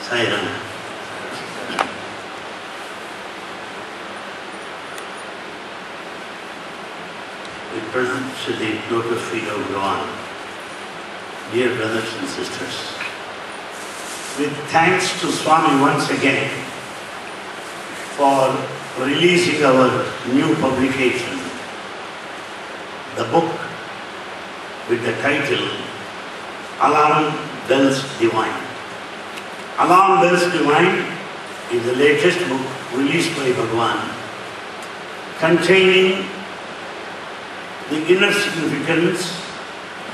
Sai Ram. We present to the lotus feet of Bhagavan. Dear brothers and sisters, with thanks to Swami once again for releasing our new publication, the book with the title Alarm Bells Divine. Alarm Bells Divine is the latest book released by Bhagavan, containing the inner significance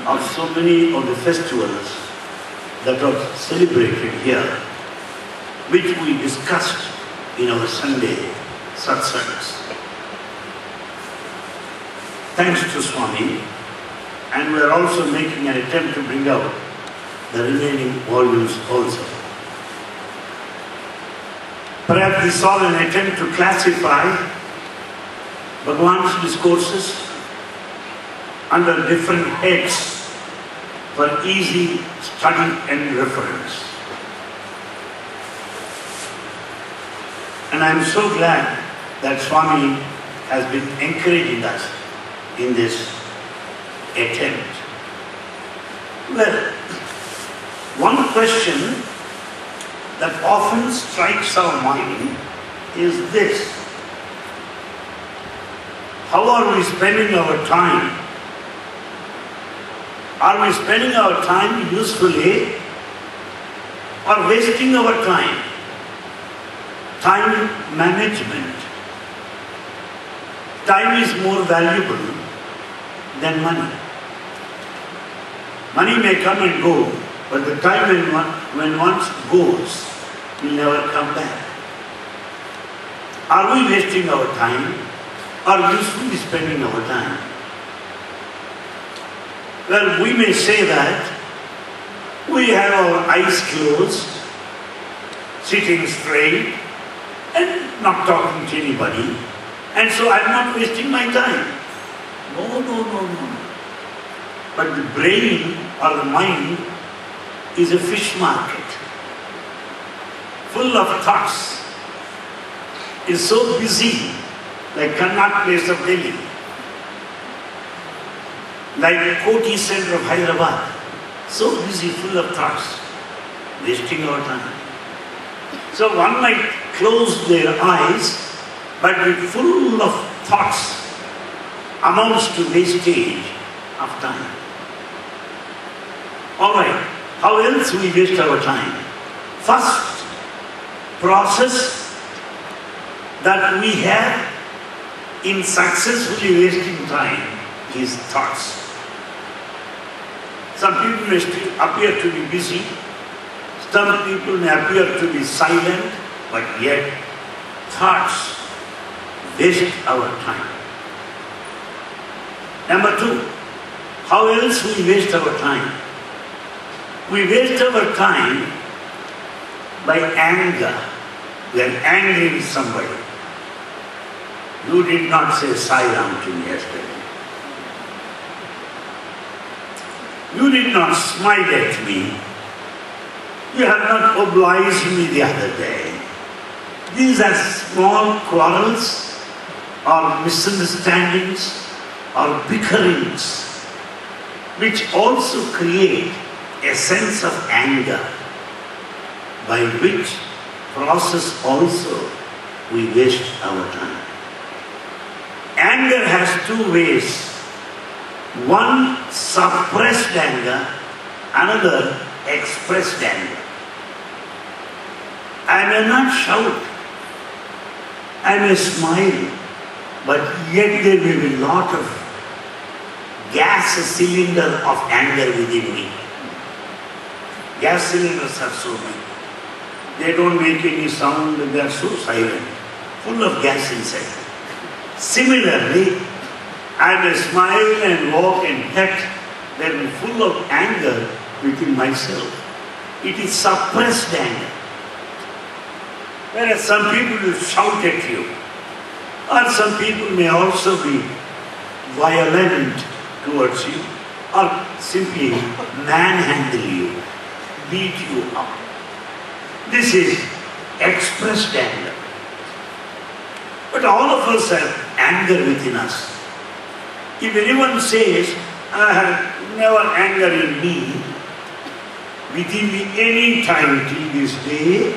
of so many of the festivals that are celebrated here, which we discussed in our Sunday satsangs. Thanks to Swami, and we are also making an attempt to bring out the remaining volumes also. Perhaps this is all an attempt to classify Bhagavan's discourses under different heads for easy study and reference. And I am so glad that Swami has been encouraging us in this attempt. Well, one question that often strikes our mind is this: how are we spending our time? Are we spending our time usefully or wasting our time? Time management. Time is more valuable than money. Money may come and go, but the time when one goes will never come back. Are we wasting our time or usefully spending our time? Well, we may say that we have our eyes closed, sitting straight, and not talking to anybody, and so I'm not wasting my time. No. But the brain or the mind is a fish market, full of thoughts, is so busy, like Connaught Place of Delhi, like Koti Center of Hyderabad, so busy, full of thoughts, wasting our time. So one might close their eyes, but with full of thoughts amounts to wastage of time. Alright, how else we waste our time? First process that we have in successfully wasting time is thoughts. Some people may still appear to be busy, some people may appear to be silent, but yet thoughts waste our time. Number two, how else we waste our time? We waste our time by anger. We are angry with somebody. You did not say Sai Ram to me yesterday. You did not smile at me. You have not obliged me the other day. These are small quarrels or misunderstandings or bickerings which also create a sense of anger, by which process also we waste our time. Anger has two ways. One, suppressed anger, another, expressed anger. I may not shout, I may smile, but yet there will be a lot of gas cylinder of anger within me. Gas cylinders are so many. They don't make any sound, they are so silent, full of gas inside. Similarly, I may smile and walk and yet they will be full of anger within myself. It is suppressed anger. Whereas some people will shout at you, or some people may also be violent towards you, or simply manhandle you, beat you up. This is expressed anger. But all of us have anger within us. If anyone says, I have never anger in me, within the any time till this day,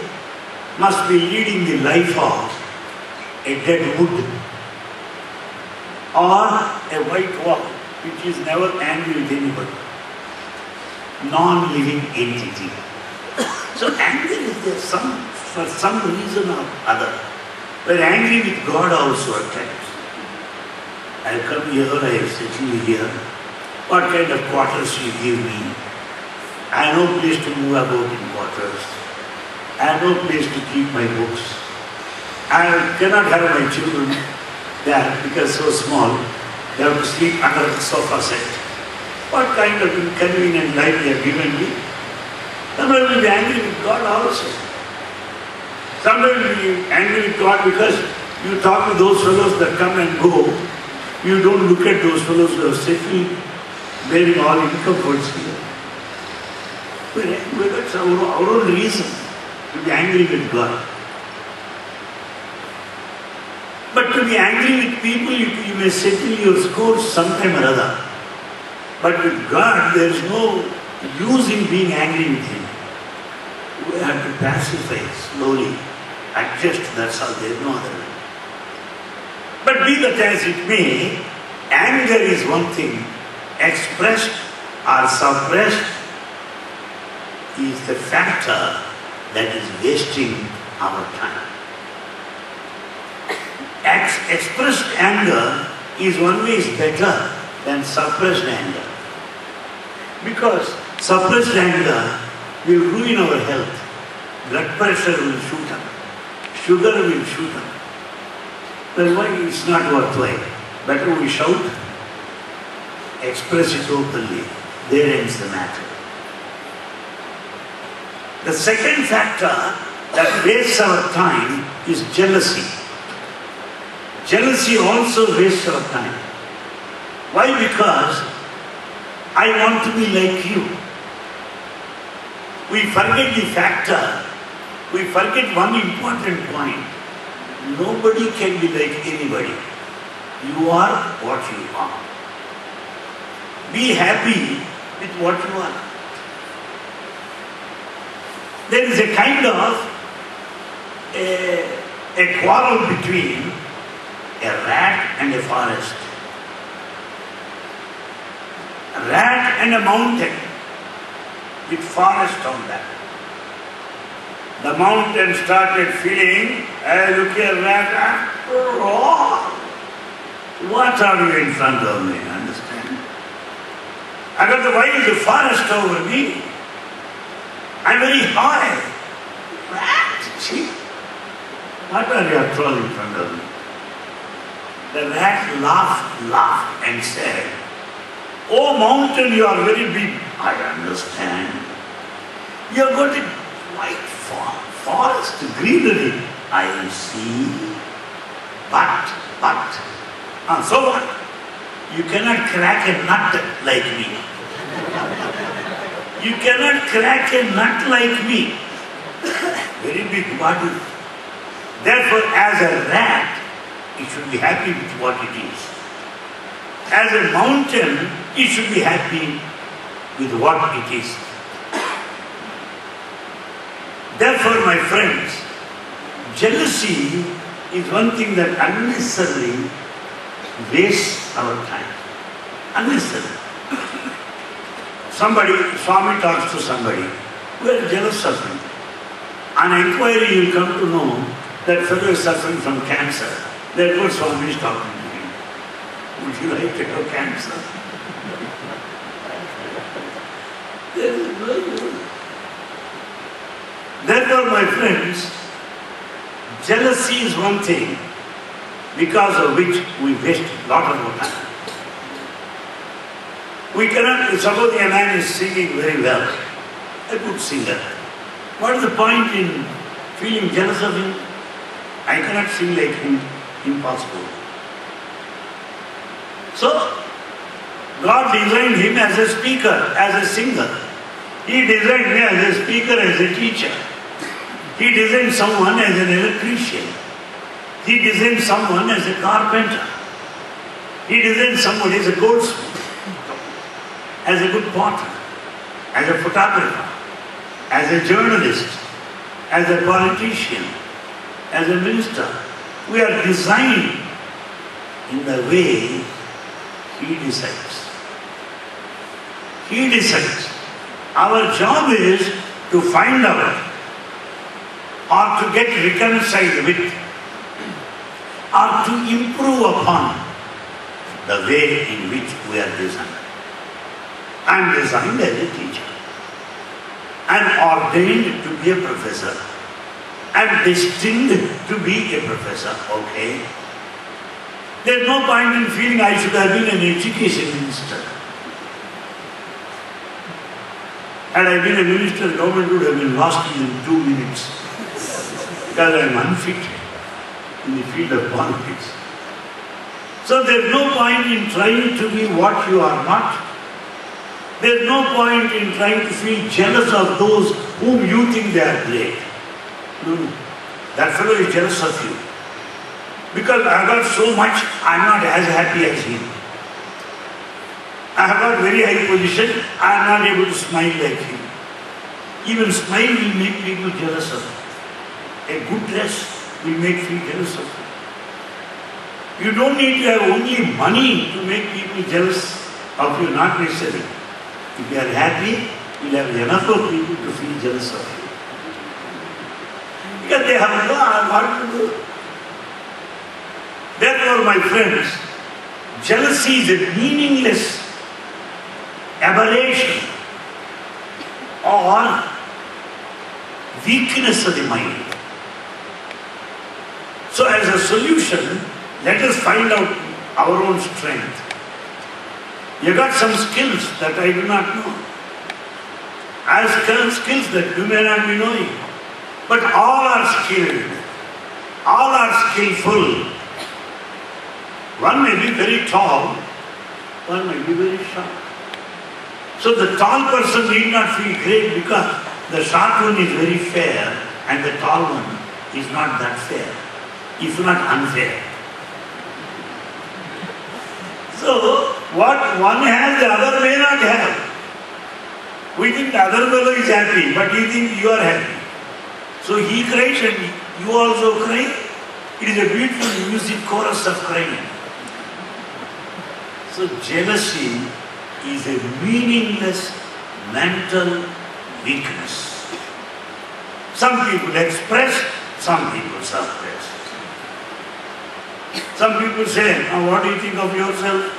must be leading the life of a dead wood or a white wall, which is never angry with anybody. Non-living entity. So anger is there for some reason or other. We're angry with God also at times. I come here, I settle here. What kind of quarters you give me? I have no place to move about in quarters. I have no place to keep my books. I cannot have my children there because so small. They have to sleep under the sofa set. What kind of inconvenient life they have given me? Sometimes we'll be angry with God also. Sometimes we'll be angry with God because you talk to those fellows that come and go. You don't look at those fellows who have settled, bearing all income towards you. That's our own reason to be angry with God. But to be angry with people, you may settle your scores sometime or other. But with God, there is no use in being angry with Him. We have to pacify slowly, adjust, that's all, there is no other way. But be that as it may, anger is one thing, expressed or suppressed is the factor that is wasting our time. Expressed anger is one way is better than suppressed anger. Because suppressed anger will ruin our health. Blood pressure will shoot up. Sugar will shoot up. Well, why it's not worthwhile? Better we shout, express it openly. There ends the matter. The second factor that wastes our time is jealousy. Jealousy also wastes our time. Why? Because I want to be like you. We forget the factor. We forget one important point. Nobody can be like anybody. You are what you are. Be happy with what you are. There is a kind of a quarrel between a rat and a forest. A rat and a mountain with forest on that. The mountain started feeling, hey, look here, rat, after all, what are you in front of me? Understand? I got the wild forest over me. I'm very high. Rat, see? What are you at all in front of me? The rat laughed and said, oh mountain, you are very big. I understand. You have got a white forest, greenery. I see. But, so what? You cannot crack a nut like me. You cannot crack a nut like me. Very big body. Therefore, as a rat, it should be happy with what it is. As a mountain, it should be happy with what it is. Therefore, my friends, jealousy is one thing that unnecessarily wastes our time. Unnecessarily. Swami talks to somebody, we are jealous of him. On inquiry, you will come to know that fellow is suffering from cancer. Therefore, Swami is talking to him. Would you like to have cancer? Therefore, my friends, jealousy is one thing because of which we waste a lot of our time. We cannot, suppose a man is singing very well, a good singer. What is the point in feeling jealous of him? I cannot sing like him, impossible. So, God designed him as a speaker, as a singer. He designed me as a speaker, as a teacher. He designed someone as an electrician. He designed someone as a carpenter. He designed someone as a goldsmith, as a good potter, as a photographer, as a journalist, as a politician, as a minister. We are designed in the way He decides. He decides. Our job is to find out or to get reconciled with or to improve upon the way in which we are designed. I am designed as a teacher. I am ordained to be a professor. I am destined to be a professor, okay? There is no point in feeling I should have been an education minister. Had I been a minister, the government would have been lost in 2 minutes. Because I am unfit in the field of politics. So there is no point in trying to be what you are not. There is no point in trying to feel jealous of those whom you think they are great. No. That fellow is jealous of you. Because I have got so much, I am not as happy as him. I have got very high position, I am not able to smile like him. Even smile will make people jealous of you. A good dress will make people jealous of you. You don't need to have only money to make people jealous of you, not necessarily. If you are happy, you will have enough of people to feel jealous of you. Because they have no what to do. Therefore, my friends, jealousy is a meaningless aberration or weakness of the mind. So as a solution, let us find out our own strength. You got some skills that I do not know. I have skills that you may not be knowing. But all are skilled. All are skillful. One may be very tall, one may be very short. So the tall person need not feel great because the short one is very fair and the tall one is not that fair, if not unfair. So what one has, the other may not have. We think the other fellow is happy, but you think you are happy. So he cries and you also cry. It is a beautiful music chorus of crying. So jealousy is a meaningless mental weakness. Some people express, some people suppress. Some people say, oh, what do you think of yourself?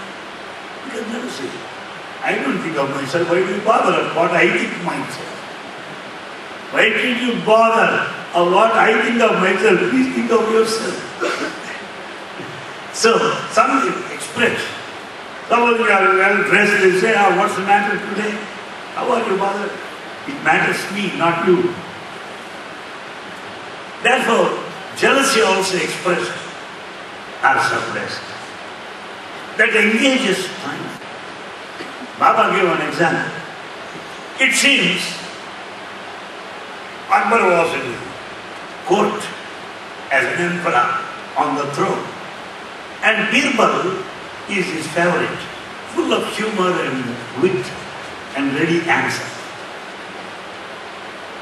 Because jealousy. I don't think of myself. Why do you bother of what I think of myself? Why did you bother of what I think of myself? Please think of yourself. So, some people express. Suppose you are well dressed, they say, oh, what's the matter today? How are you bothered? It matters me, not you. Therefore, jealousy also expressed or suppressed. That engages mind. Baba gave an example. It seems Akbar was in court as an emperor on the throne. And Birbal is his favorite, full of humor and wit and ready answer.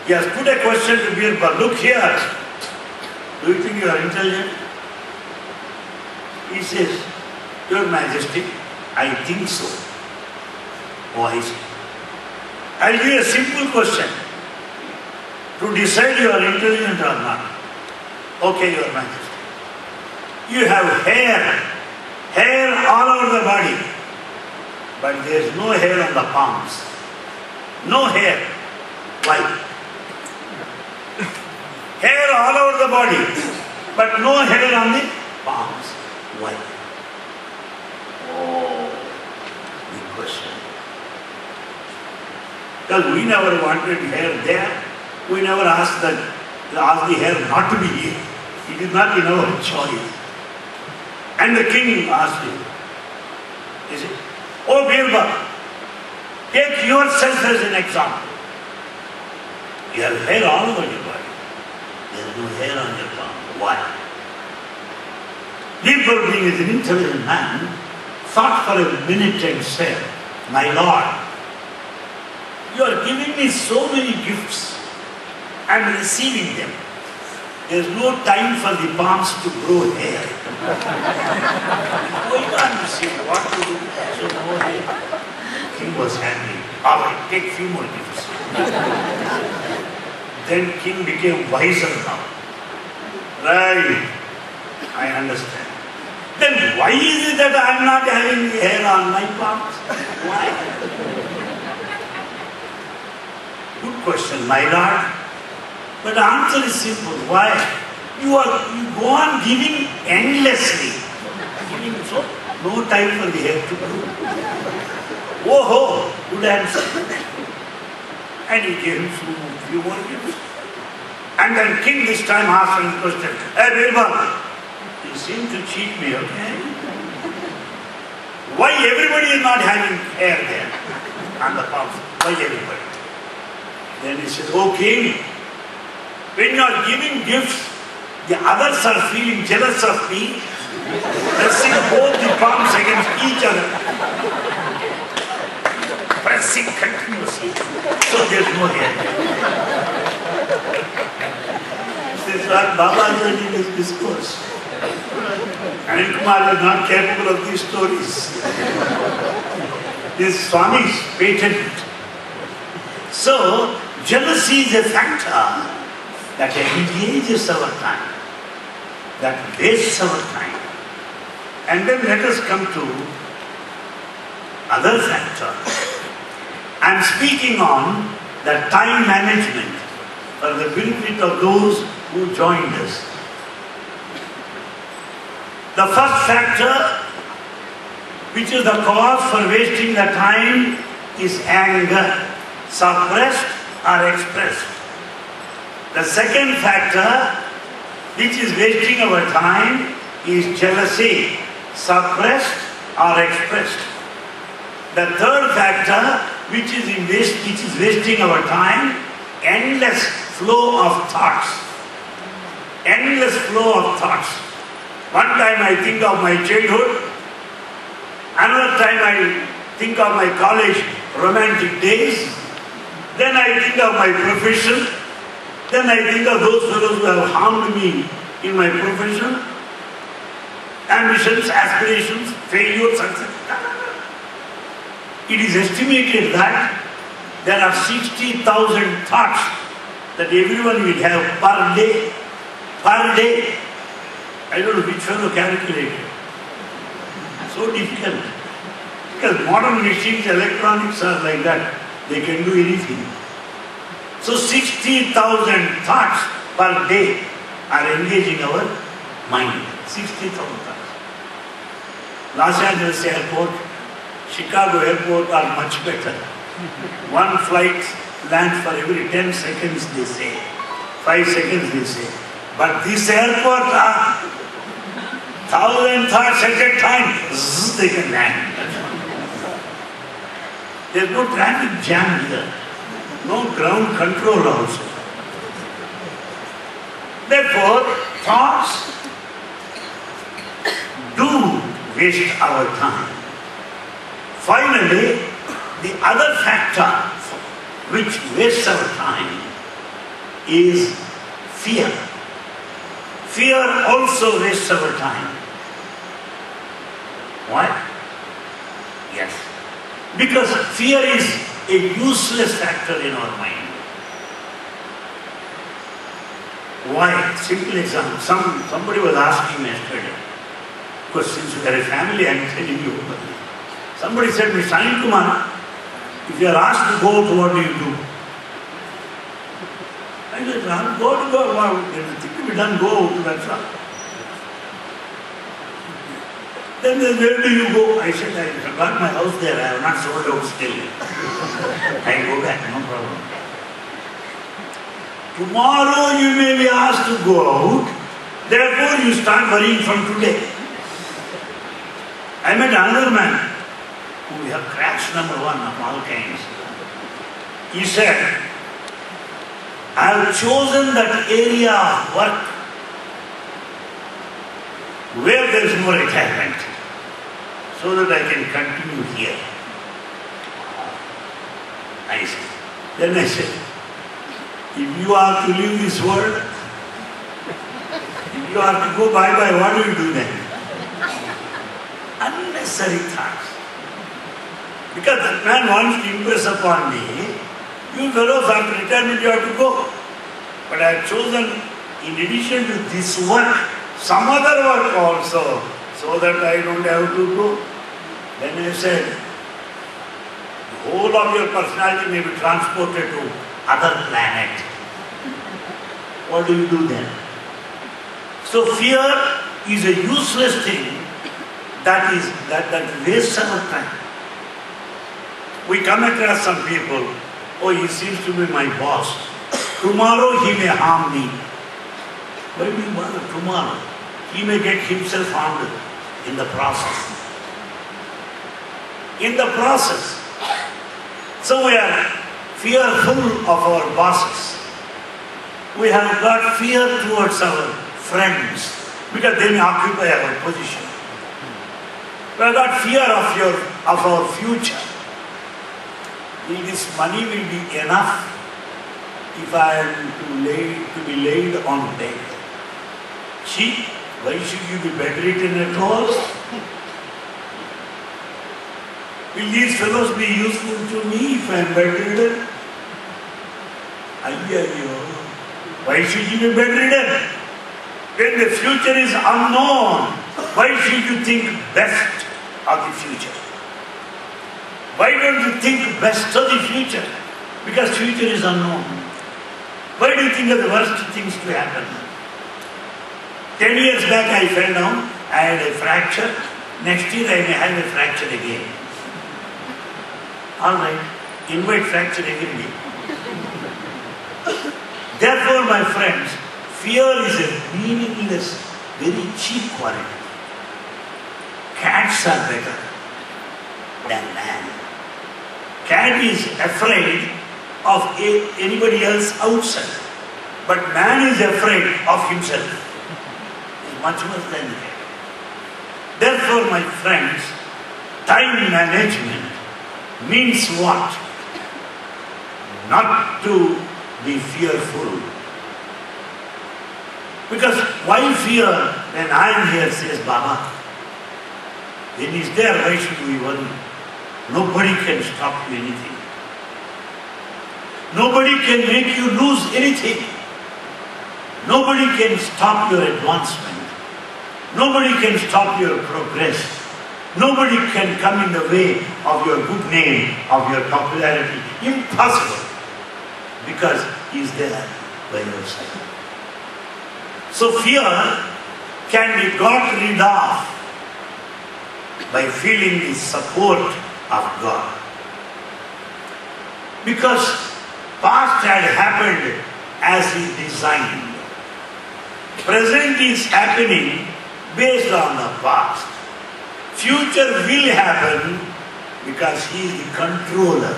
He has put a question to Birbal, look here, do you think you are intelligent? He says, Your Majesty, I think so. Wise. I'll give you a simple question to decide you are intelligent or not. Okay, Your Majesty. You have hair all over the body, but there is no hair on the palms. No hair. Why? Hair all over the body, but no hair on the palms. Why? Oh, big question. Because we never wanted hair there. We never asked the hair not to be here. It is not in our choice. And the king asked him, he said, Oh Birbal, take yourself as an example. You have hair all over your body. There is no hair on your palm. Why? People, being as an intelligent man, thought for a minute and said, my Lord, you are giving me so many gifts. I am receiving them. There is no time for the palms to grow hair. Going on to see what to do. So no hair. King was angry. All right, take few more gifts. Then king became wiser now. Right, I understand. Then why is it that I am not having hair on my palms? Why? Good question, my Lord. But the answer is simple. Why? You go on giving endlessly. Giving so no time for the hair to grow. Oh ho, good answer. And he gave him few more gifts. And then king this time asked him the question, hey Birbal, you seem to cheat me, okay? Why everybody is not having hair there on the palms? Why everybody? Then he said, oh king, when you are giving gifts, the others are feeling jealous of me, pressing both the palms against each other. Pressing continuously. So there is no hair. This is what Baba said in his discourse. Anil Kumar is not capable of these stories. This Swami's patent. So, jealousy is a factor that engages our time, that wastes our time. And then let us come to other factor. I am speaking on the time management for the benefit of those who joined us. The first factor, which is the cause for wasting the time, is anger, suppressed or expressed. The second factor, which is wasting our time, is jealousy, suppressed or expressed. The third factor, which is wasting our time, endless flow of thoughts. Endless flow of thoughts. One time I think of my childhood, another time I think of my college romantic days, then I think of my profession, then I think of those fellows who have harmed me in my profession, ambitions, aspirations, failure, success. It is estimated that there are 60,000 thoughts that everyone will have per day. Per day. I don't know which fellow calculated. So difficult. Because modern machines, electronics are like that. They can do anything. So 60,000 thoughts per day are engaging our mind. 60,000 thoughts. Los Angeles airport, Chicago airport are much better. One flight lands for every 10 seconds, they say. 5 seconds, they say. But this airport, 1,000 thoughts at a time, they can land. There's no traffic jam here. No ground control also. Therefore, thoughts do waste our time. Finally, the other factor which wastes our time is fear. Fear also wastes our time. Why? Yes. Because fear is a useless factor in our mind. Why? Simple example. Somebody was asking me yesterday. Because since we are a family, I am telling you. Somebody said, Mr. Anil Kumar, if you are asked to go out, what do you do? I said, I'll go to go. There's nothing to be done, go out, that's all. Then where do you go? I said, I got my house there, I have not sold out still. I go back, no problem. Tomorrow you may be asked to go out, therefore you start worrying from today. I met another man who we have crashed #1 of all kinds. He said, I have chosen that area of work where there is no retirement, so that I can continue here. I said. Then I said, if you are to leave this world, if you are to go bye-bye, what do you do then? Unnecessary thoughts. Because that man wants to impress upon me, you fellows after retirement you have to go. But I have chosen, in addition to this work, some other work also, so that I don't have to go. Then I said, the whole of your personality may be transported to other planet. What do you do then? So fear is a useless thing that wastes our time. We come across some people, oh, he seems to be my boss. Tomorrow he may harm me. Why do you bother tomorrow? He may get himself harmed in the process. In the process. So we are fearful of our bosses. We have got fear towards our friends because they may occupy our position. We have got fear of our future. Will this money will be enough if I am to be laid on bed? See, why should you be bedridden at all? Will these fellows be useful to me if I am bedridden? Why should you be bedridden? When the future is unknown, why should you think best of the future? Why don't you think best of the future? Because future is unknown. Why do you think of the worst things to happen? 10 years back I fell down, I had a fracture. Next year I may have a fracture again. Alright, invite fracture again. Therefore, my friends, fear is a meaningless, very cheap quality. Cats are better than man. Cat is afraid of anybody else outside, but man is afraid of himself. It's much worse than the cat. Therefore, my friends, time management means what? Not to be fearful. Because why fear when I am here, says Baba? When he is there, why should we worry? Nobody can stop you anything. Nobody can make you lose anything. Nobody can stop your advancement. Nobody can stop your progress. Nobody can come in the way of your good name, of your popularity. Impossible. Because he is there by your side. So fear can be got rid of by feeling the support of God. Because past had happened as he designed. Present is happening based on the past. Future will happen because he is the controller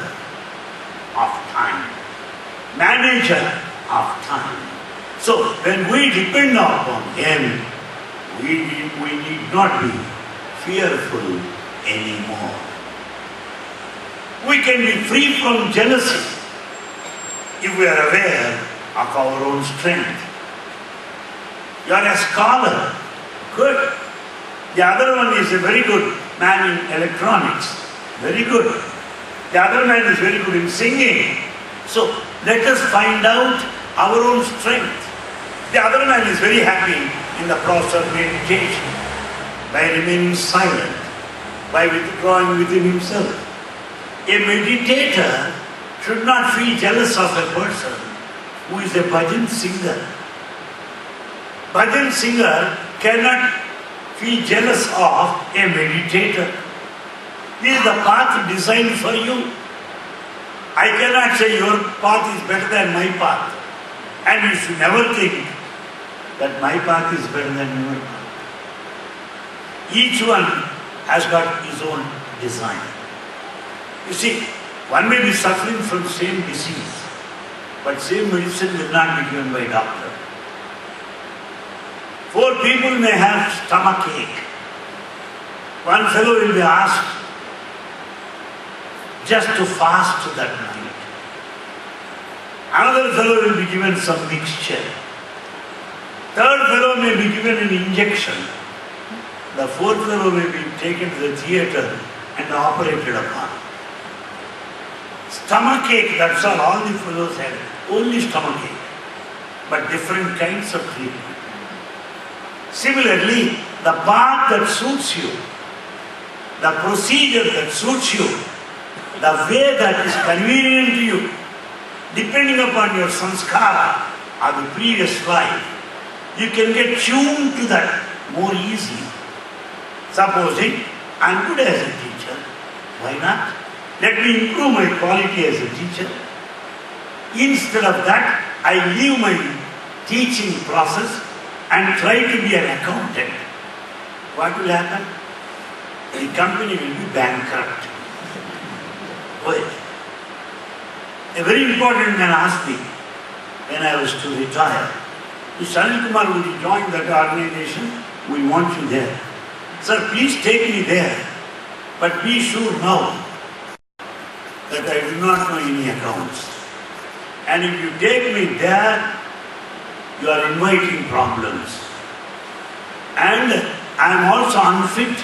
of time, manager of time. So when we depend upon him, we need not be fearful anymore. We can be free from jealousy if we are aware of our own strength. You are a scholar, good. The other one is a very good man in electronics, very good. The other man is very good in singing. So let us find out our own strength. The other man is very happy in the process of meditation, by remaining silent, by withdrawing within himself. A meditator should not feel jealous of a person who is a bhajan singer. Bhajan singer cannot feel jealous of a meditator. This is the path designed for you. I cannot say your path is better than my path. And you should never think that my path is better than your path. Each one has got his own design. You see, one may be suffering from the same disease, but same medicine will not be given by doctor. 4 people may have stomach ache. One fellow will be asked just to fast that night. Another fellow will be given some mixture. Third fellow may be given an injection. The fourth fellow may be taken to the theatre and operated upon. Stomach ache, that's all the fellows had. Only stomach ache. But different kinds of treatment. Similarly, the path that suits you, the procedure that suits you, the way that is convenient to you, depending upon your sanskara or the previous life, you can get tuned to that more easily. Supposing I am good as a teacher, why not? Let me improve my quality as a teacher. Instead of that, I leave my teaching process and try to be an accountant. What will happen? The company will be bankrupt. Why? A very important man asked me when I was to retire, Mr. Anil Kumar, would you join that organization? We want you there. Sir, please take me there, but be sure now that I do not know any accounts. And if you take me there, you are inviting problems. And I am also unfit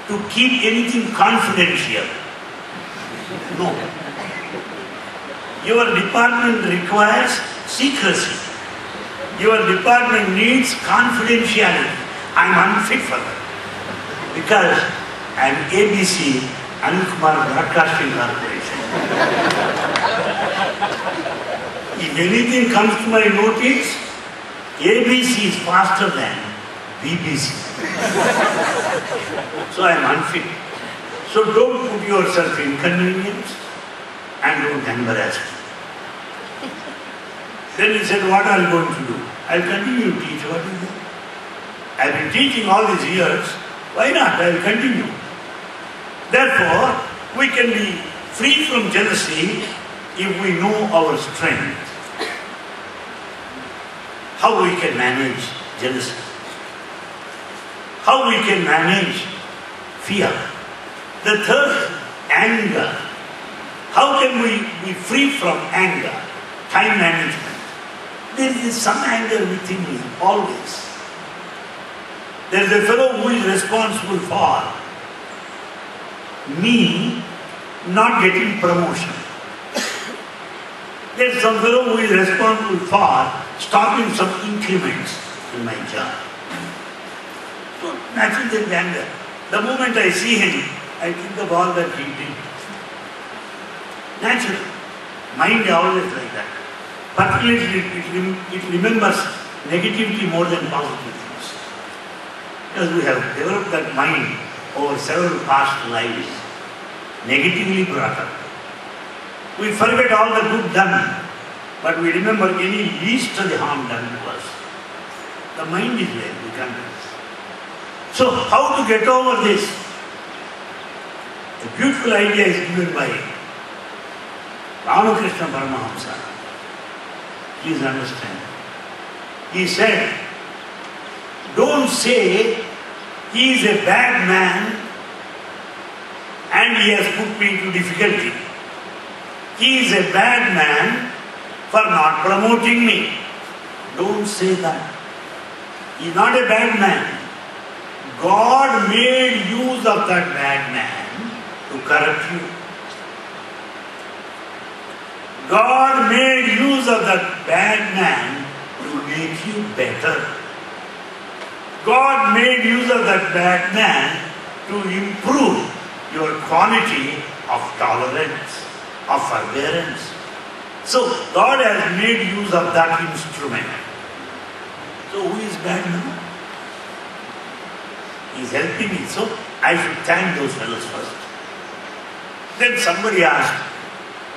to keep anything confidential. No. Your department requires secrecy. Your department needs confidentiality. I am unfit for that. Because I am ABC, Anil Kumar Broadcasting Corporation. If anything comes to my notice, ABC is faster than BBC. So I am unfit. So don't put yourself in inconvenience and don't embarrass me. Then he said, what are you going to do? I will continue to teach. What is it? I have been teaching all these years. Why not? I will continue. Therefore, we can be free from jealousy if we know our strength. How we can manage jealousy. How we can manage fear. The third, anger. How can we be free from anger? Time management. There is some anger within me, always. There is a fellow who is responsible for me not getting promotion. There is some fellow who is responsible for stopping some increments in my job. So naturally there is anger. The moment I see him, I think of all that he did. Naturally. Mind is always like that. Particularly it remembers negativity more than positive things. Because we have developed that mind over several past lives, negatively brought up. We forget all the good done, but we remember any least of the harm done to us. The mind is there, we can't do this. So how to get over this? A beautiful idea is given by Ramakrishna Paramahamsa. Please understand. He said, don't say he is a bad man and he has put me into difficulty. He is a bad man for not promoting me. Don't say that. He is not a bad man. God made use of that bad man to correct you. God made use of that bad man to make you better. God made use of that bad man to improve your quality of tolerance, of forbearance. So God has made use of that instrument. So who is bad now? He is helping me. So I should thank those fellows first. Then somebody asked,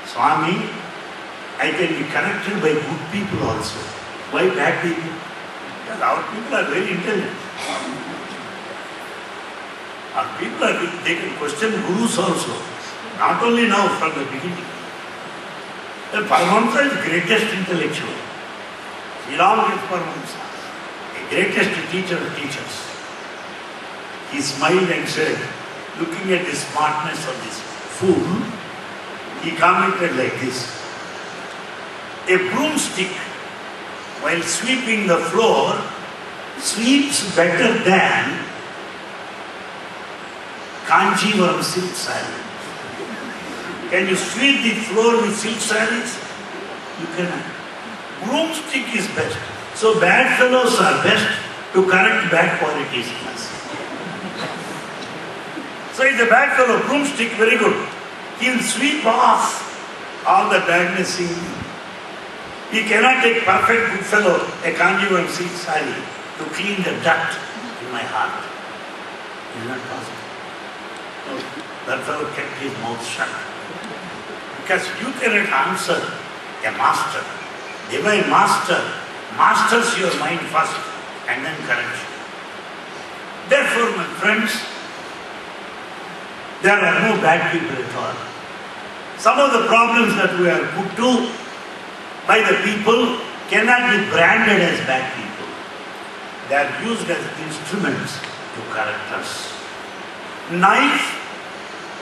Swami, I can be connected by good people also. Why bad people? Because our people are very intelligent. Our people are, they can question gurus also. Not only now, from the beginning. The Paramahamsa is the greatest intellectual. Sri Ramakrishna Paramahamsa, the greatest teacher of teachers. He smiled and said, looking at the smartness of this fool, he commented like this: a broomstick, while sweeping the floor, sweeps better than Kanjivaram silk saree. Can you sweep the floor with silk sarees? You cannot. Broomstick is best. So bad fellows are best to correct bad politicians. So if the bad fellow, broomstick, very good. He will sweep off all the badness in you. He cannot take perfect good fellow, a Kanjivaram silk saree, to clean the dirt in my heart. It is not possible. No, that fellow kept his mouth shut. Because you cannot answer a master. Divine master masters your mind first and then corrects you. Therefore, my friends, there are no bad people at all. Some of the problems that we are put to by the people cannot be branded as bad people. They are used as instruments to correct us. Knife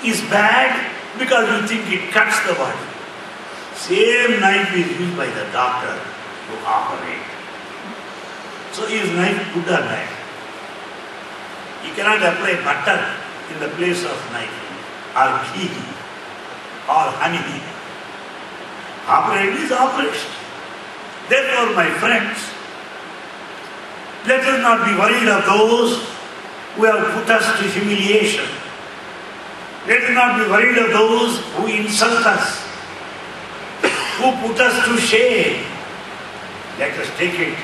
is bad because you think it cuts the body. Same knife is used by the doctor to operate. So is knife good or bad? You cannot apply butter in the place of knife, or ghee, or honey. Operation is operation. Therefore, my friends, let us not be worried of those who have put us to humiliation. Let us not be worried of those who insult us, who put us to shame. Let us take it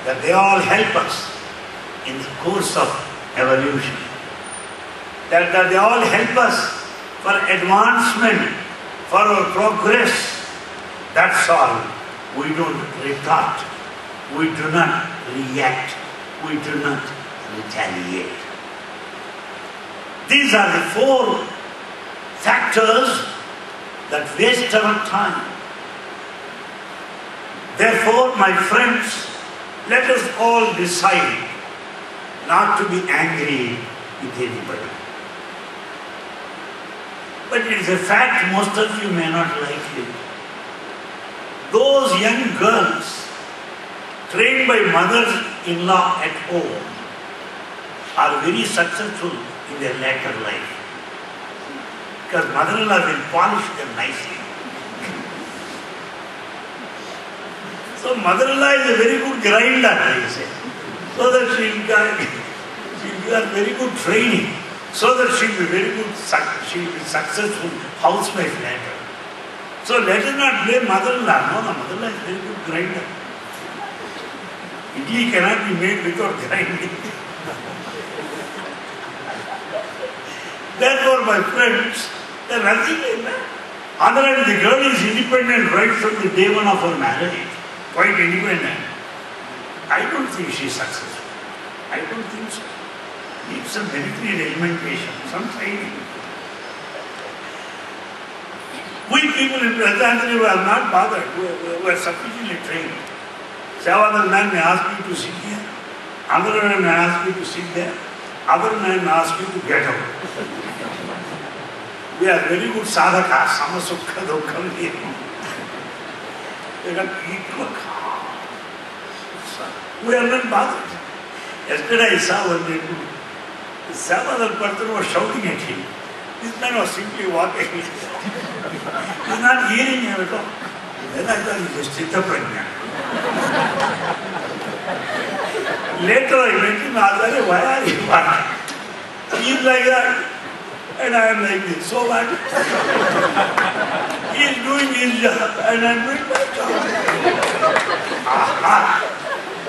that they all help us in the course of evolution. That they all help us for advancement, for our progress. That's all. We don't retort. We do not react. We do not retaliate. These are the four factors that waste our time. Therefore, my friends, let us all decide not to be angry with anybody. But it is a fact most of you may not like it. Those young girls trained by mothers-in-law at home are very successful in their later life. Because mother-in-law will polish them nicely. So mother-in-law is a very good grinder, I say. So that she will get very good training. So that she will be very good, she will be successful housewife later. So let us not blame mother-in-law. No, the mother-in-law is very good grinder. Idli cannot be made without grinding. Therefore, my friends, there is nothing like that. Otherwise, the girl is independent right from the day one of her marriage. Quite independent. I don't think she is successful. I don't think so. Needs some military regimentation, some training. We people in Prajanjali are not bothered. We are sufficiently trained. Several man may ask you to sit here. Another man may ask you to sit there. Other man may ask you to get out. We are very good sadhakas. Sama sukha dukkha viham. We can eat calm. We are not bothered. Yesterday I saw one day, some other person was shouting at him. This man was simply walking. He is not hearing him at all. Then I thought he was Chitta Prajna. Later I met him and asked, why are you walking? He is like that. And I am like this. So what? He is doing his job and I am doing my job. Aha!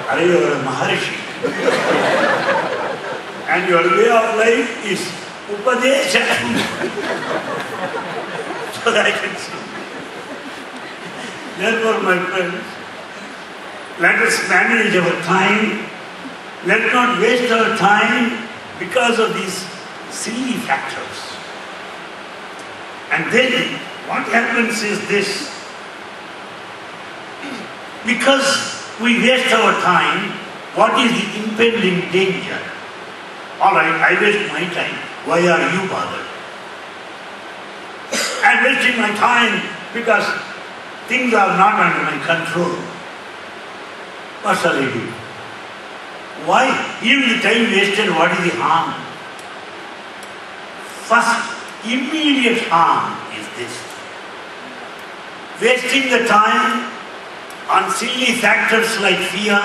Are you a Maharishi? And your way of life is Upadesha. So that I can see. Therefore, my friends, let us manage our time. Let not waste our time because of these silly factors. And then what happens is this, Because we waste our time, what is the impending danger? Alright, I waste my time. Why are you bothered? I'm wasting my time because things are not under my control. What shall I do? Why? Even the time wasted, what is the harm? First, immediate harm is this. Wasting the time on silly factors like fear,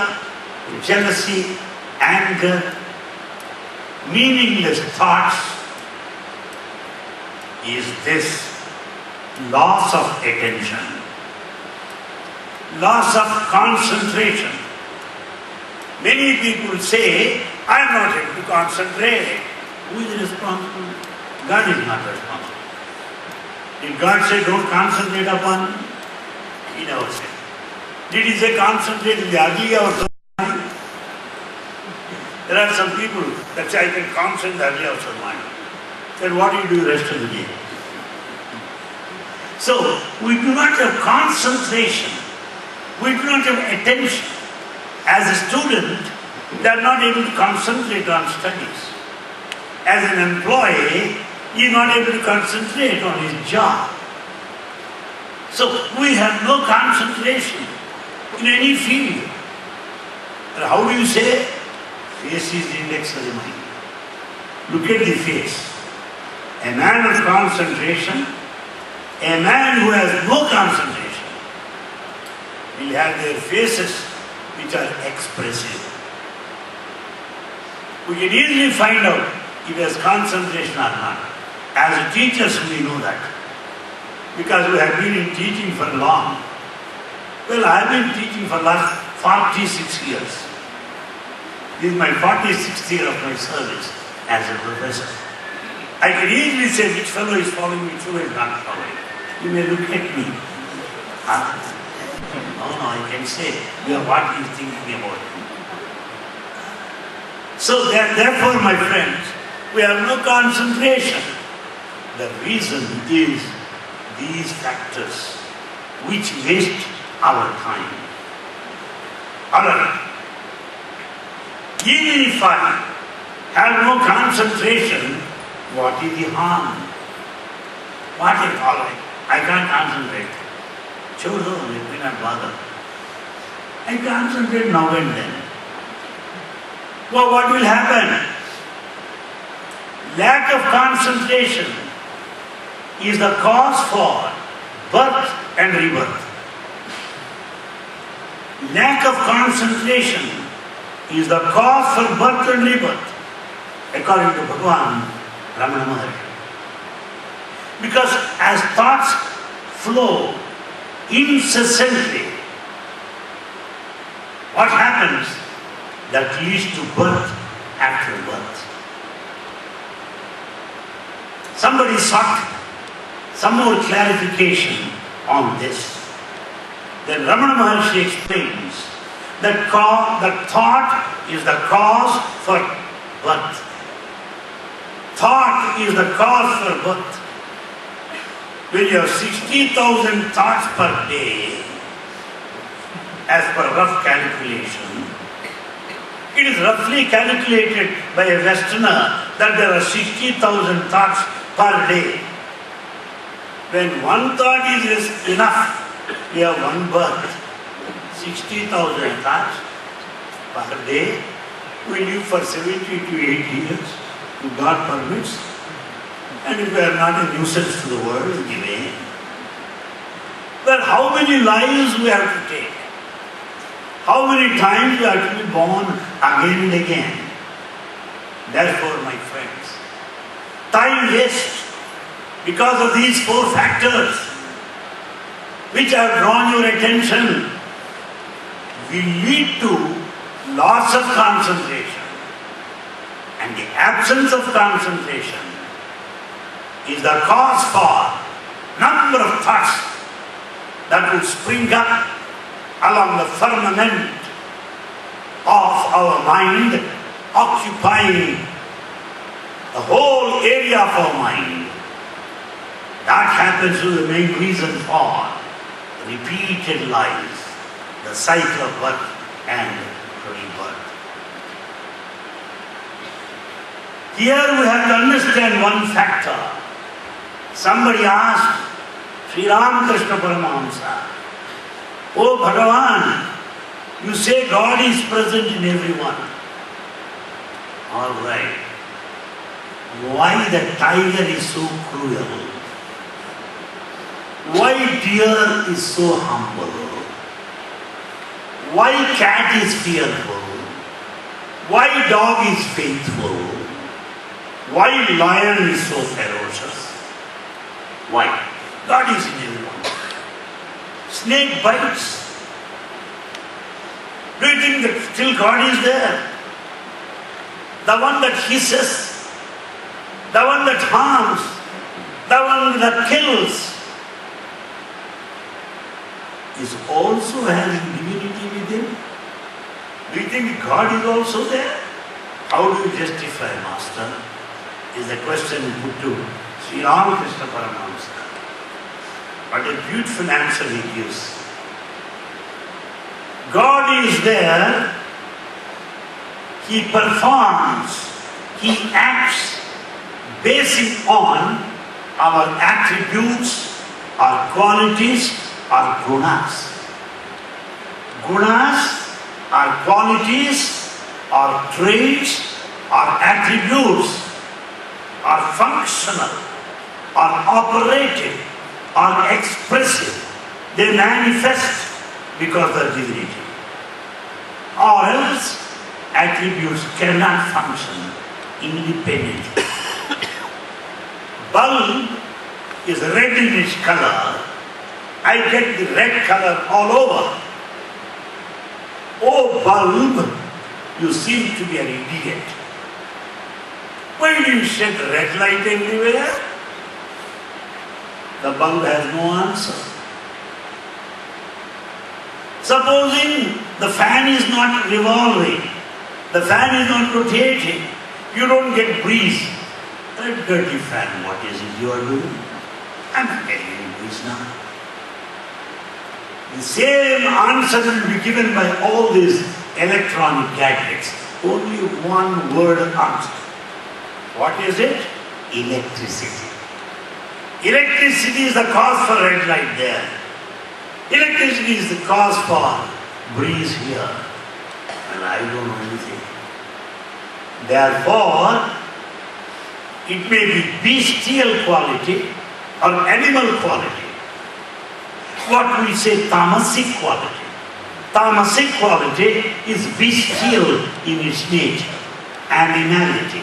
jealousy, anger, meaningless thoughts is this loss of attention, loss of concentration. Many people say, I am not able to concentrate. Who is responsible? God is not responsible. Did God say, don't concentrate upon me? He never said. Did he say, concentrate in the ugly or the mind? There are some people that say, I can concentrate in the ugly of the mind. Then what do you do the rest of the day? So, we do not have concentration. We do not have attention. As a student, they are not able to concentrate on studies. As an employee, he is not able to concentrate on his job. So, we have no concentration in any field. And how do you say? Face is the index of the mind. Look at the face. A man of concentration, a man who has no concentration, will have their faces which are expressive. We can easily find out if he has concentration or not. As teachers, we know that. Because we have been in teaching for long. Well, I have been teaching for the last 46 years. This is my 46th year of my service as a professor. I can easily say which fellow is following, which fellow is not following. You may look at me. Huh? No, I can say, what he is thinking about. So therefore, my friends, we have no concentration. The reason is these factors which waste our time. Alright. Even if I have no concentration, what is the harm? What is alright? I can't concentrate. Chodo, let me not bother. I concentrate now and then. Well, what will happen? Lack of concentration is the cause for birth and rebirth. Lack of concentration is the cause for birth and rebirth, according to Bhagavan Ramana Maharshi. Because as thoughts flow incessantly, what happens? That leads to birth after birth. Somebody sought some more clarification on this. Then Ramana Maharshi explains that thought is the cause for birth. Thought is the cause for birth. When you have 60,000 thoughts per day, as per rough calculation, it is roughly calculated by a Westerner that there are 60,000 thoughts per day. When one thought is enough, we have one birth. 60,000 thoughts per day. We live for 70 to 80 years, if God permits. And if we are not a nuisance to the world anyway, then how many lives we have to take? How many times we have to be born again and again? Therefore, my friends, time waste because of these four factors which have drawn your attention will lead to loss of concentration. And the absence of concentration is the cause for number of thoughts that will spring up along the firmament of our mind, occupying the whole area of our mind. That happens to the main reason for repeated lies, the cycle of birth and rebirth. Here we have to understand one factor. Somebody asked Sri Ramakrishna Paramahamsa, "Oh Bhagavan, you say God is present in everyone. All right. Why the tiger is so cruel? Why deer is so humble? Why cat is fearful? Why dog is faithful? Why lion is so ferocious? Why? God is in everyone. Snake bites. Do you think that still God is there? The one that hisses, the one that harms, the one that kills, is also having divinity within. Do you think God is also there? How do you justify, Master? Is the question put to Sri Ramakrishna Paramahamsa. What a beautiful answer he gives. God is there, He performs, He acts basing on our attributes, our qualities, our gunas. Gunas are qualities, are traits, are attributes, are functional, are operative, are expressive. They manifest because of divinity. Or else, attributes cannot function independently. Bulb is red in its color. I get the red color all over. Oh bulb, you seem to be an idiot. Why do you shed red light everywhere? The bulb has no answer. Supposing the fan is not revolving, the fan is not rotating, you don't get breeze. That dirty fan, what is it you are doing? I'm not getting any breeze now. The same answer will be given by all these electronic gadgets. Only one word answer. What is it? Electricity. Electricity is the cause for red light there. Electricity is the cause for breeze here. And I don't know anything. Therefore, it may be bestial quality or animal quality. What we say tamasic quality. Tamasic quality is bestial in its nature, animality.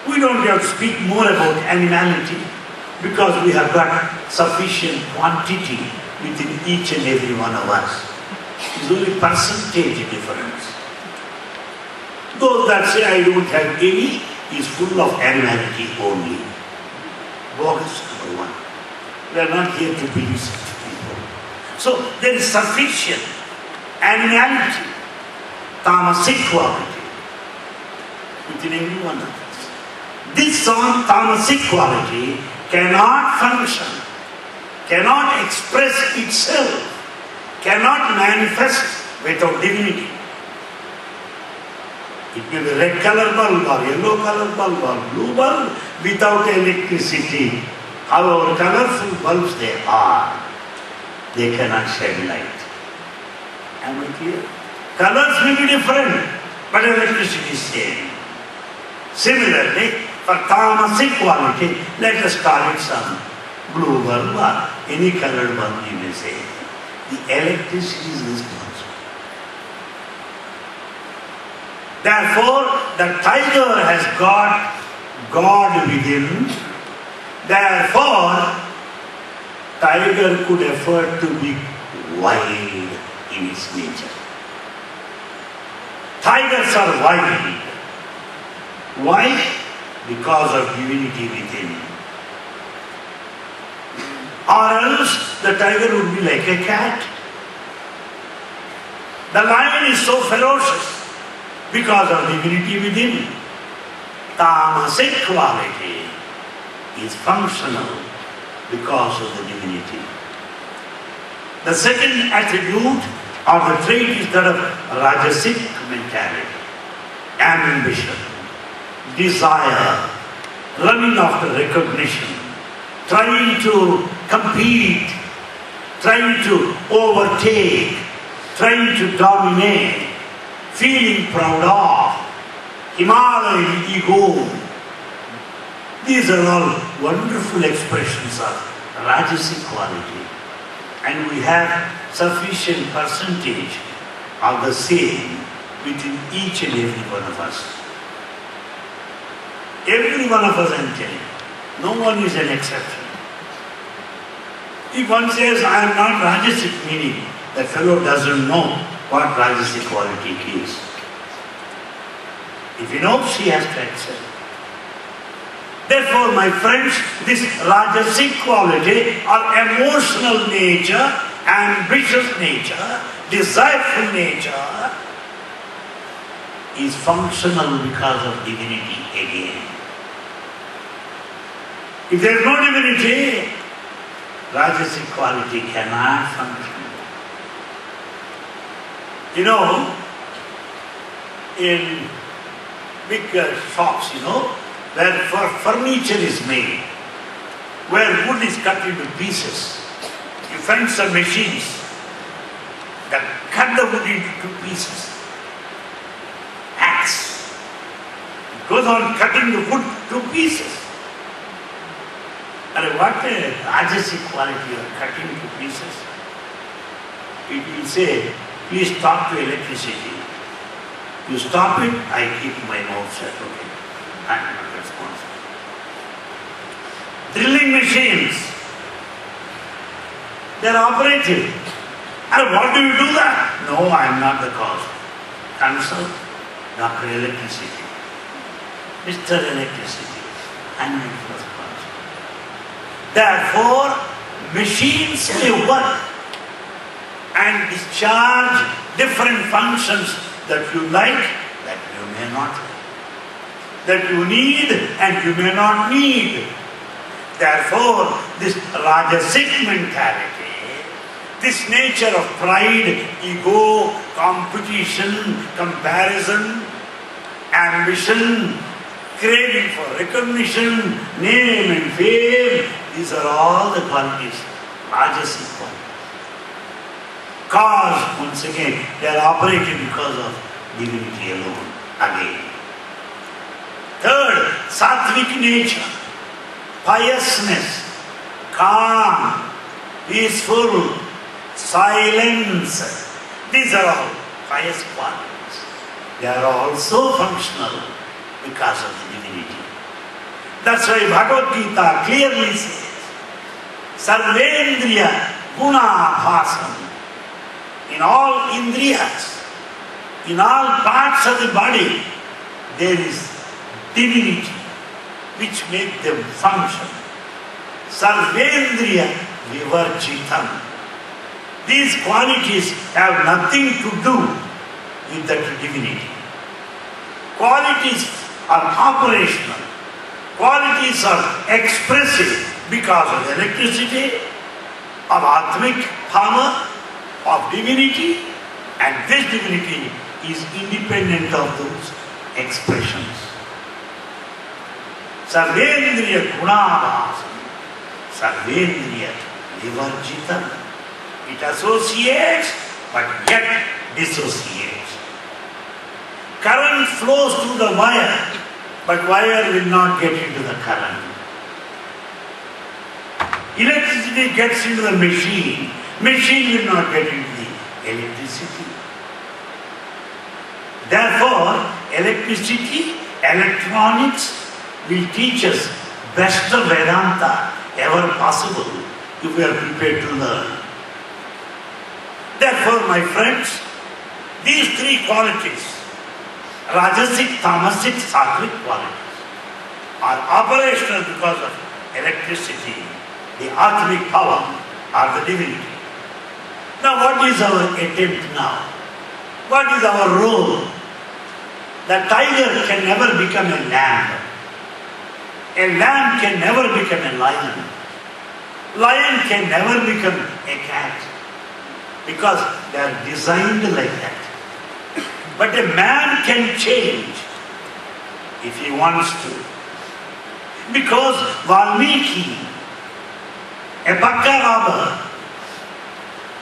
We don't have to speak more about animality because we have got sufficient quantity within each and every one of us. It's only percentage difference. Those that say I don't have any is full of animality only. Bogus number one. We are not here to believe such people. So there is sufficient animality, tamasic quality within every one of us. This tamasic quality cannot function, cannot express itself, cannot manifest without divinity. It may be red color bulb or yellow color bulb or blue bulb without electricity. However colorful bulbs they are, they cannot shed light. Am I clear? Colors may be different, but electricity is same. Similarly, for tamasic quality, let us call it some blue bulb or any colored bulb you may say. The electricity is responsible. Therefore, the tiger has got God within. Therefore, tiger could afford to be wild in its nature. Tigers are wild. Why? Because of divinity within. Or else the tiger would be like a cat. The lion is so ferocious because of divinity within. Tamasic quality is functional because of the divinity. The second attribute or the trait is that of Rajasic mentality, ambition, desire, running after recognition, trying to compete, trying to overtake, trying to dominate, feeling proud of, Himalayan ego. These are all wonderful expressions of Rajasic quality. And we have sufficient percentage of the same within each and every one of us. Every one of us, I am telling you. No one is an exception. If one says, I am not Rajasic, meaning the fellow doesn't know what Rajasic quality is. If he knows, he has to accept. Therefore, my friends, this Rajasic quality or emotional nature, ambitious nature, desireful nature is functional because of divinity again. If there is no divinity, Rajasic quality cannot function. You know, in big shops, where furniture is made, where wood is cut into pieces, you find some machines that cut the wood into two pieces. Axe. It goes on cutting the wood to pieces. And what a Rajasic quality you are cutting to pieces. It will say, please stop the electricity. You stop it, I keep my mouth shut. Okay. I am not responsible. Drilling machines, they are operated. And what do you do that? No, I am not the cause. Consult Dr. Electricity. Mr. Electricity. I am not the cause. Therefore, machines may work and discharge different functions that you like, that you may not like, that you need and you may not need. Therefore, this Rajasic mentality, this nature of pride, ego, competition, comparison, ambition, craving for recognition, name and fame, these are all the qualities, Rajasic qualities. Cause, once again, they are operated because of divinity alone, again. Third, Sattvic nature, piousness, calm, peaceful, silence. These are all pious qualities. They are also functional because of the divinity. That's why Bhagavad Gita clearly says, Sarvendriya Guna Bhasam. In all indriyas, in all parts of the body, there is divinity which make them function. Sarvendriya Vivarjitam. These qualities have nothing to do with that divinity. Qualities are operational. Qualities are expressive because of electricity, of Atmic power, of divinity, and this divinity is independent of those expressions. Sarvendriya Gunavasam, Sarvendriya Vivarjitam. It associates but yet dissociates. Current flows through the wire, but wire will not get into the current. Electricity gets into the machine, machine will not get into the electricity. Therefore, electricity, electronics will teach us best of Vedanta ever possible if we are prepared to learn. Therefore, my friends, these three qualities, Rajasic, Tamasic, Sattvic qualities, are operational because of electricity, the Atmic power, or the divinity. Now, what is our attempt now? What is our role? The tiger can never become a lamb. A lamb can never become a lion. Lion can never become a cat. because they are designed like that. But a man can change if he wants to. Because Valmiki, a Bakka robber,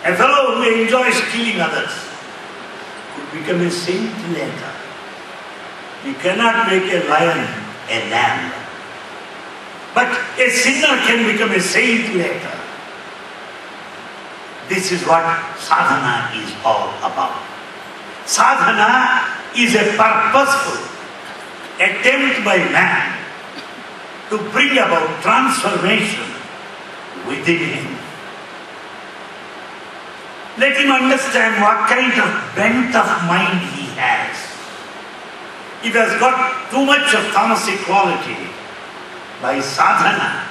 a fellow who enjoys killing others, could become a saint later. You cannot make a lion a lamb. But a sinner can become a saint later. This is what sadhana is all about. Sadhana is a purposeful attempt by man to bring about transformation within him. Let him understand what kind of bent of mind he has. If he has got too much of tamasic quality, by sadhana,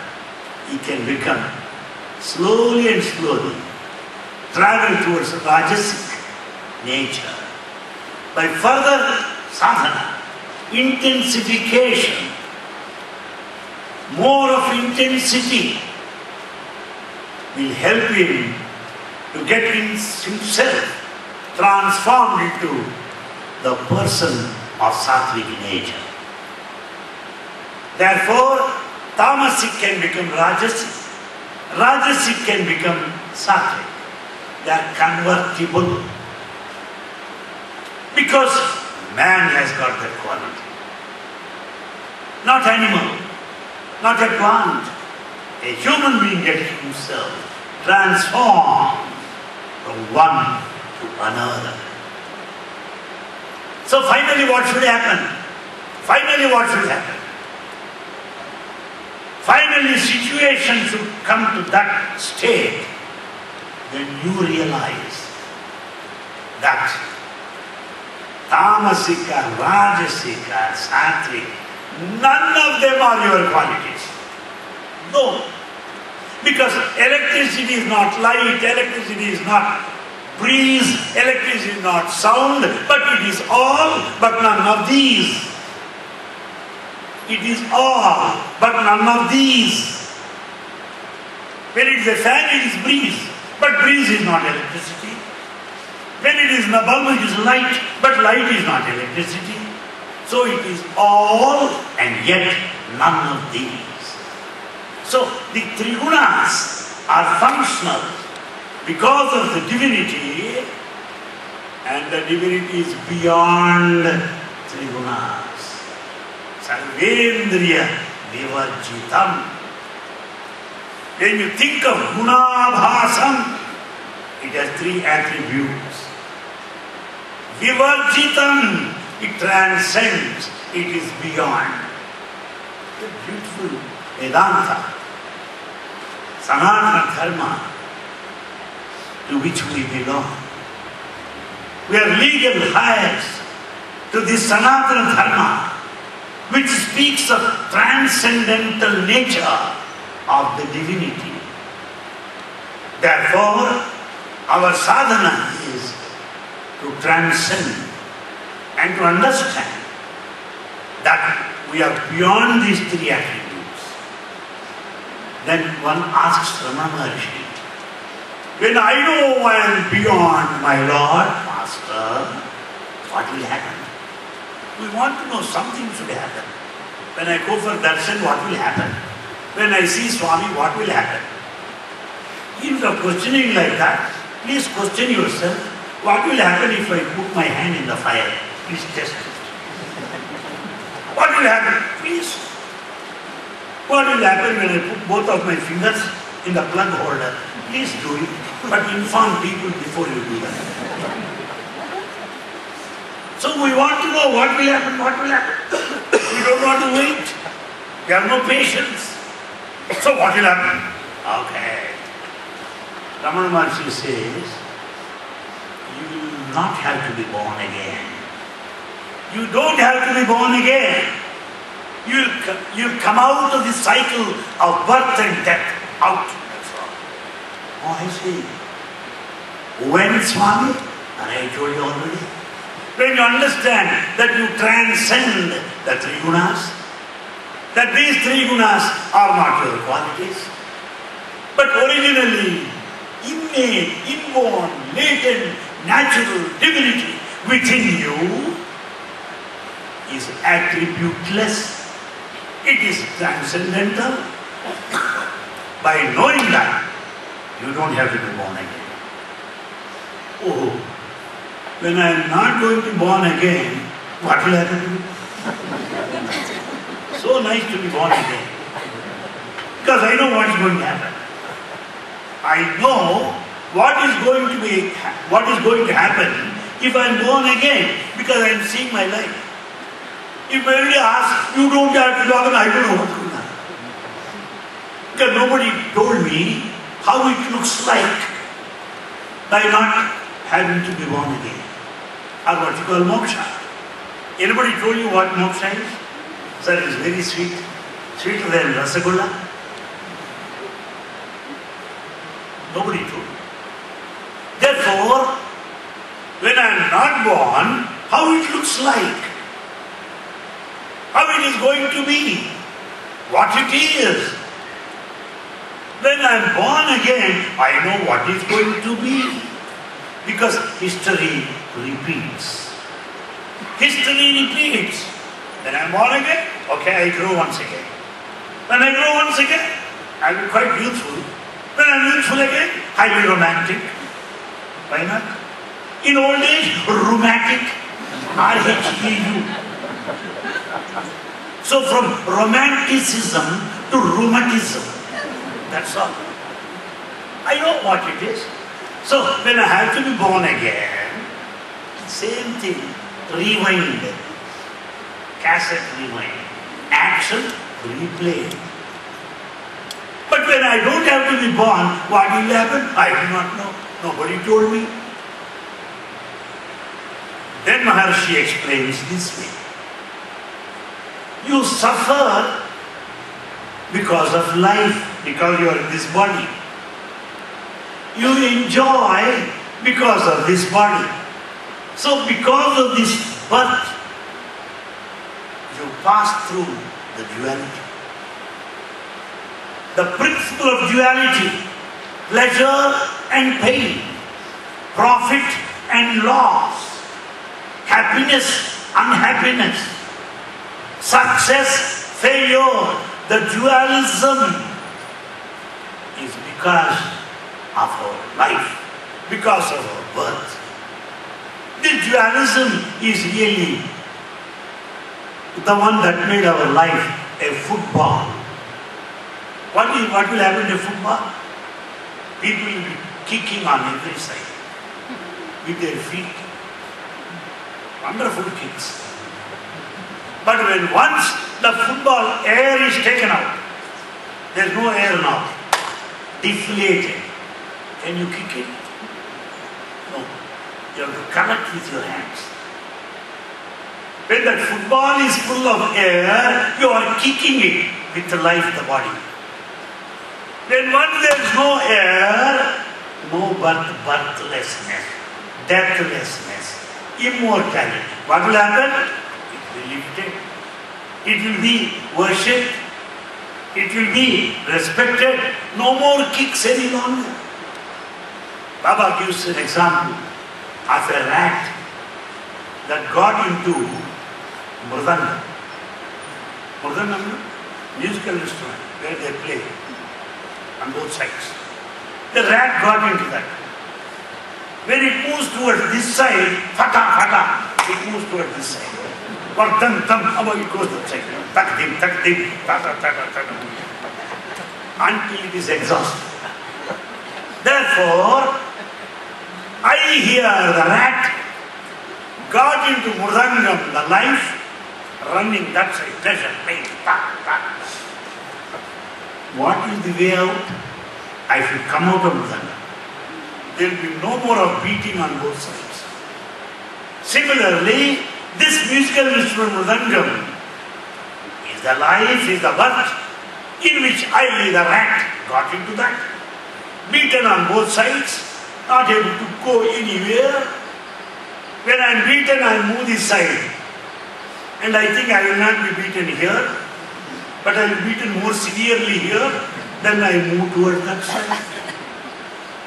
he can become slowly and slowly travel towards rajasic nature. By further sadhana, intensification, more of intensity will help him to get himself transformed into the person of sattvic nature. Therefore, tamasic can become rajasic, rajasic can become sattvic. They are convertible because man has got that quality. Not animal, not a plant. A human being gets himself transformed from one to another. So finally what should happen? Finally what should happen? Finally situation should come to that state when you realize that tamasika, rajasika, sattvic, none of them are your qualities. No. Because electricity is not light, electricity is not breeze, electricity is not sound, but it is all, but none of these. It is all, but none of these. When it is a fan, it is breeze, but breeze is not electricity. When it is in a bulb, it is light, but light is not electricity. So it is all and yet none of these. So the trigunas are functional because of the divinity, and the divinity is beyond trigunas. Sarvendriya vivarjitam. When you think of gunabhasam, it has three attributes. Vivarjitam, it transcends, it is beyond. The beautiful Vedanta, Sanatana Dharma, to which we belong. We are legal heirs to this Sanatana Dharma, which speaks of transcendental nature of the divinity. Therefore, our sadhana is to transcend and to understand that we are beyond these three attributes. Then one asks Ramana Maharshi, when I know I am beyond my Lord, Master, what will happen? We want to know something should happen. When I go for darshan, what will happen? When I see Swami, what will happen? If you are questioning like that, please question yourself, what will happen if I put my hand in the fire? Please test it. What will happen? Please. What will happen when I put both of my fingers in the plug holder? Please do it, but inform people before you do that. So we want to know what will happen, what will happen. We don't want to wait. We have no patience. So what will happen? Okay. Ramana Maharshi says, you will not have to be born again. You don't have to be born again. You'll come out of the cycle of birth and death. Out. That's all. Oh, I see. When, Swami? And I told you already. When you understand that you transcend the three gunas, that these three gunas are not your qualities, but originally innate, inborn, latent, natural divinity within you is attributeless. It is transcendental. By knowing that, you don't have to be born again. Oh, when I am not going to be born again, what will happen to me? So nice to be born again. Because I know what is going to happen. I know what is going to happen if I am born again, because I am seeing my life. If anybody asks, you don't have to log in, I don't know what's going to happen. Because nobody told me how it looks like by not having to be born again. Or what you call moksha. Anybody told you what moksha is? Sir, it is very sweet. Sweeter than rasagulla. Nobody told. Therefore, when I am not born, how it looks like, how it is going to be, what it is. When I am born again, I know what is going to be. Because history repeats. History repeats. When I am born again, okay, I grow once again. When I grow once again, I will be quite youthful. When I am youthful again, I will be romantic. Why not? In old age, rheumatic. R-H-E-U. So from romanticism to rheumatism. That's all. I know what it is. So when I have to be born again, same thing. Rewind. Cassette rewind. Action, replay. But when I don't have to be born, what will happen? I do not know. Nobody told me. Then Maharshi explains this way. You suffer because of life, because you are in this body. You enjoy because of this body. So because of this birth, you pass through the duality. The principle of duality, pleasure and pain, profit and loss, happiness, unhappiness, success, failure, the dualism is because of our life, because of our birth. The dualism is really the one that made our life a football. What will happen to football? People will be kicking on every side with their feet. Wonderful kicks. But when once the football air is taken out, there is no air now, deflated. Can you kick it? No. You have to collect with your hands. When that football is full of air, you are kicking it with the life, the body. When once there is no air, no birthlessness, deathlessness, immortality. What will happen? It will be lifted. It will be worshipped. It will be respected. No more kicks any longer. Baba gives an example of a rat that got into mridanga. Mridanga, musical instrument where they play on both sides. The rat got into that. When it moves towards this side, fata, it moves towards this side. Or tam, it goes that side. Tak dim, ta. Until it is exhausted. Therefore, I hear the rat got into mridangam, the life, running that side, pleasure, pain, ta. What is the way out? I should come out of mridangam. There will be no more of beating on both sides. Similarly, this musical instrument mridangam is the life, is the birth, in which I, the rat, got into that. Beaten on both sides, not able to go anywhere. When I am beaten, I move this side. And I think I will not be beaten here, but I will be beaten more severely here, then I move towards that side.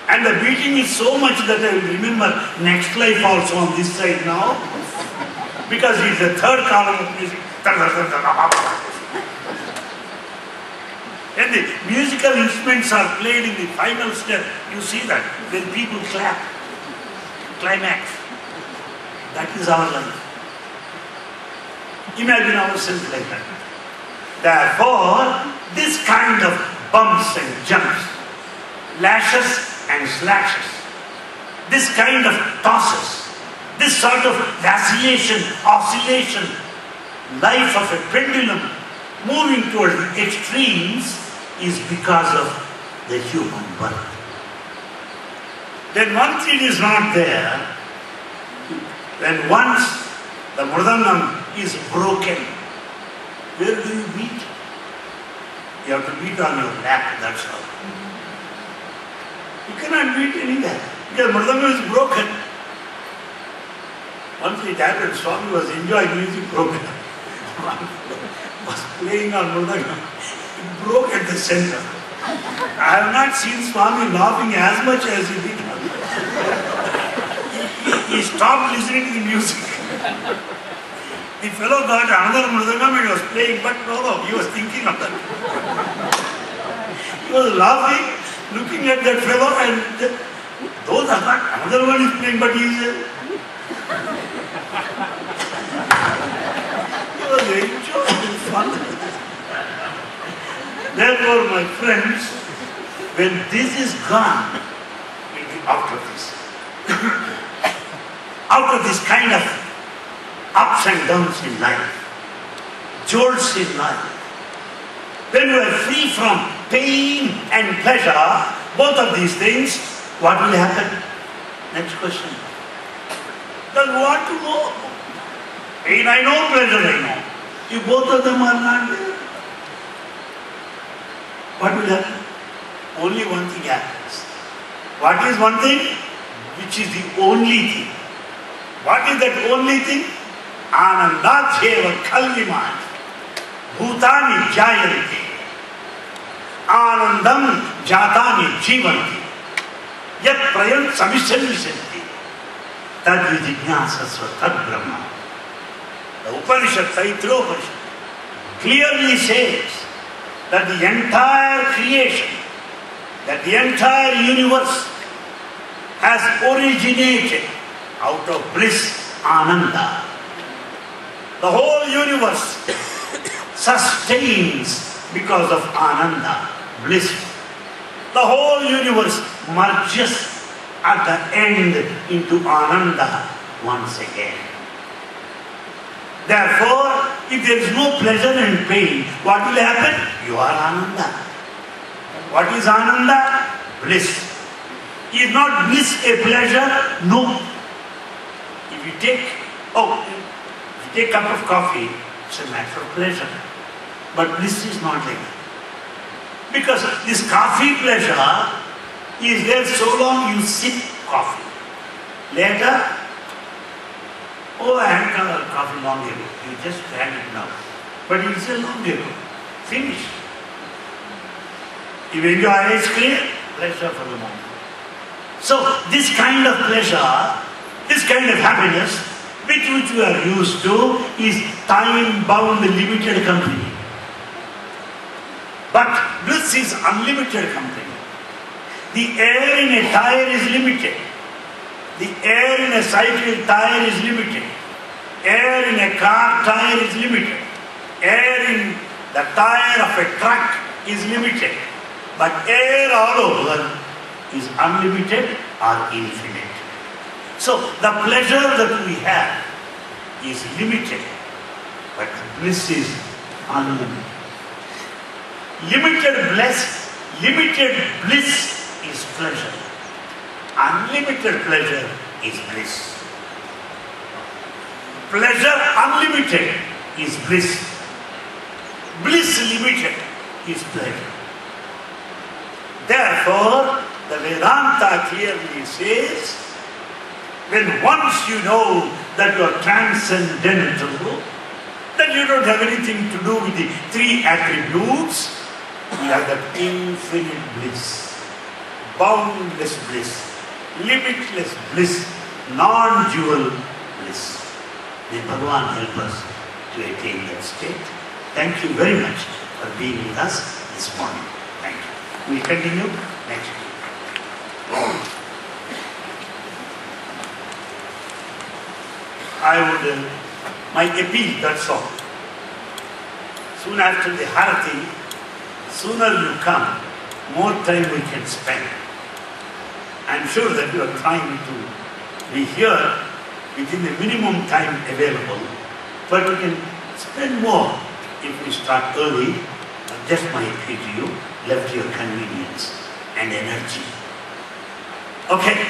And the beating is so much that I will remember next life also on this side now. Because it's the third column of music. And the musical instruments are played in the final step. You see that when people clap. Climax. That is our life. Imagine ourselves like that. Therefore, this kind of bumps and jumps, lashes and slashes, this kind of tosses, this sort of vacillation, oscillation, life of a pendulum moving towards the extremes is because of the human birth. Then once it is not there, when once the mridangam is broken, where do you beat? You have to beat on your lap, that's all. You cannot beat anywhere, because mridangam is broken. Once it happened, Swami was enjoying music program. Was playing on mridangam. It broke at the center. I have not seen Swami laughing as much as he did. He stopped listening to the music. The fellow got another mridangam and was playing, but no, he was thinking of that. He was laughing, looking at that fellow, and those are not, another one is playing, but he is. He was enjoying fun. Therefore, my friends, when this is gone, we'll be out of this. Out of this kind of ups and downs in life, jolts in life. When we are free from pain and pleasure, both of these things, what will happen? Next question. Does want to know? Pain I know, pleasure I know. If both of them are not there, what will happen? Only one thing happens. What is one thing? Which is the only thing. What is that only thing? Anandajeva kalviman bhutani jayanti anandam jatani jivanti yat prayant samishanvisanti tad vijñāsasva tad brahma. The Upanishad, Taittiriyopanishad, clearly says that the entire creation, that the entire universe has originated out of bliss, ananda. The whole universe sustains because of ananda, bliss. The whole universe merges at the end into ananda once again. Therefore, if there is no pleasure and pain, what will happen? You are ananda. What is ananda? Bliss. Is not bliss a pleasure? No. If you take a cup of coffee, it's a matter of pleasure. But bliss is not like that. Because this coffee pleasure is there so long you sip coffee. Later, I had coffee long ago. You just had it now. But it's a long ago. Finish. If you enjoy ice cream, pleasure for the moment. So this kind of pleasure, this kind of happiness, which we are used to, is time-bound limited company. But bliss is unlimited company. The air in a tire is limited. The air in a cycle tire is limited. Air in a car tire is limited. Air in the tire of a truck is limited. But air all over is unlimited or infinite. So the pleasure that we have is limited, but bliss is unlimited. Limited bliss is pleasure. Unlimited pleasure is bliss. Pleasure unlimited is bliss. Bliss limited is pleasure. Therefore, the Vedanta clearly says, when once you know that you are transcendental, that you don't have anything to do with the three attributes, you have that infinite bliss. boundless bliss, limitless bliss, non-dual bliss. May Bhagavan help us to attain that state. Thank you very much for being with us this morning. Thank you. We continue next week. I would, my appeal, that's all. Soon after the Harati, sooner you come, more time we can spend. I'm sure that you are trying to be here within the minimum time available, but we can spend more if we start early. Just my appeal to you, left to your convenience and energy. Okay?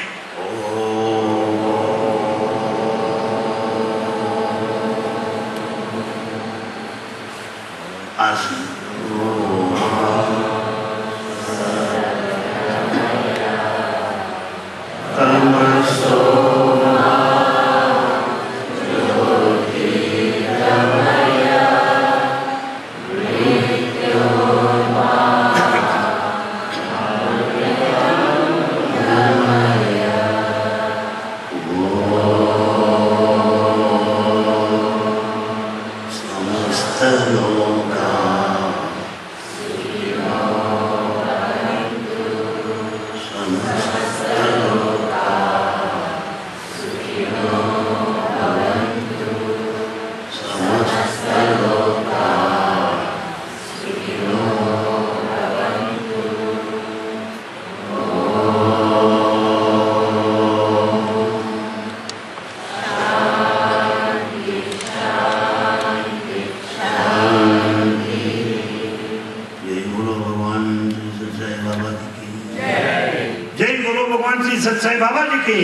सच्चाई बाबा जी की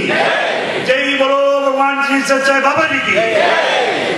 जय। बोलो भगवान श्री सच्चाई बाबा जी की।